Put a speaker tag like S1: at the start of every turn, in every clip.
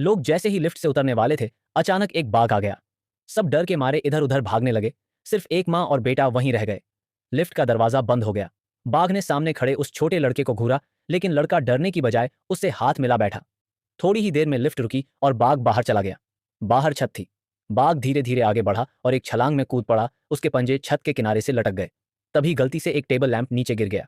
S1: लोग जैसे ही लिफ्ट से उतरने वाले थे, अचानक एक बाघ आ गया। सब डर के मारे इधर उधर भागने लगे। सिर्फ एक माँ और बेटा वहीं रह गए। लिफ्ट का दरवाजा बंद हो गया। बाघ ने सामने खड़े उस छोटे लड़के को घूरा, लेकिन लड़का डरने की बजाय उससे हाथ मिला बैठा। थोड़ी ही देर में लिफ्ट रुकी और बाघ बाहर चला गया। बाहर छत थी। बाघ धीरे धीरे आगे बढ़ा और एक छलांग में कूद पड़ा। उसके पंजे छत के किनारे से लटक गए। तभी गलती से एक टेबल लैंप नीचे गिर गया।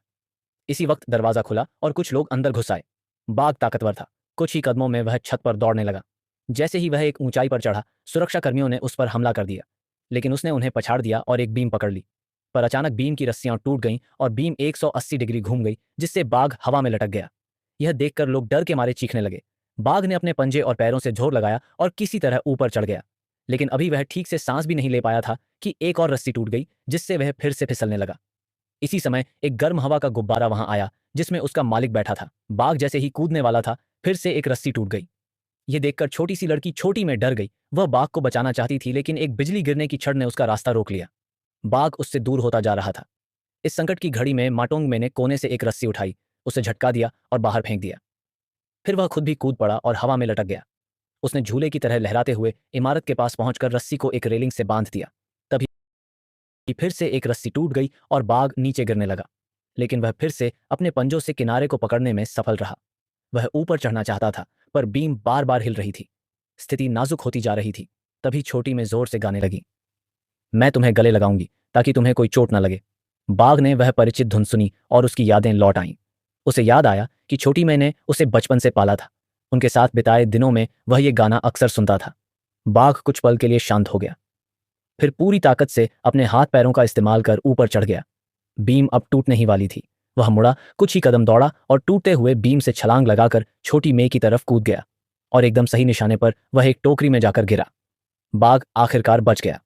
S1: इसी वक्त दरवाजा खुला और कुछ लोग अंदर घुस आए। बाघ ताकतवर था। कुछ ही कदमों में वह छत पर दौड़ने लगा। जैसे ही वह एक ऊंचाई पर चढ़ा, सुरक्षाकर्मियों ने उस पर हमला कर दिया, लेकिन उसने उन्हें पछाड़ दिया और एक बीम पकड़ ली। पर अचानक बीम की रस्सियां टूट गईं और बीम 180 डिग्री घूम गई, जिससे बाघ हवा में लटक गया। यह देखकर लोग डर के मारे चीखने लगे। बाघ ने अपने पंजे और पैरों से जोर लगाया और किसी तरह ऊपर चढ़ गया, लेकिन अभी वह ठीक से सांस भी नहीं ले पाया था कि एक और रस्सी टूट गई, जिससे वह फिर से फिसलने लगा। इसी समय एक गर्म हवा का गुब्बारा वहां आया, जिसमें उसका मालिक बैठा था। बाघ जैसे ही कूदने वाला था, फिर से एक रस्सी टूट गई। यह देखकर छोटी सी लड़की छोटी में डर गई। वह बाघ को बचाना चाहती थी, लेकिन एक बिजली गिरने की छड़ ने उसका रास्ता रोक लिया। बाघ उससे दूर होता जा रहा था। इस संकट की घड़ी में माटोंगमे ने कोने से एक रस्सी उठाई, उसे झटका दिया और बाहर फेंक दिया। फिर वह खुद भी कूद पड़ा और हवा में लटक गया। उसने झूले की तरह लहराते हुए इमारत के पास पहुंचकर रस्सी को एक रेलिंग से बांध दिया। तभी फिर से एक रस्सी टूट गई और बाघ नीचे गिरने लगा, लेकिन वह फिर से अपने पंजों से किनारे को पकड़ने में सफल रहा। वह ऊपर चढ़ना चाहता था, पर बीम बार बार हिल रही थी। स्थिति नाजुक होती जा रही थी। तभी छोटी में जोर से गाने लगी, मैं तुम्हें गले लगाऊंगी ताकि तुम्हें कोई चोट न लगे। बाघ ने वह परिचित धुन सुनी और उसकी यादें लौट आईं। उसे याद आया कि छोटी मैंने उसे बचपन से पाला था। उनके साथ बिताए दिनों में वह ये गाना अक्सर सुनता था। बाघ कुछ पल के लिए शांत हो गया, फिर पूरी ताकत से अपने हाथ पैरों का इस्तेमाल कर ऊपर चढ़ गया। बीम अब टूटने ही वाली थी। वह मुड़ा, कुछ ही कदम दौड़ा और टूटते हुए बीम से छलांग लगाकर छोटी मे की तरफ कूद गया और एकदम सही निशाने पर वह एक टोकरी में जाकर गिरा। बाघ आखिरकार बच गया।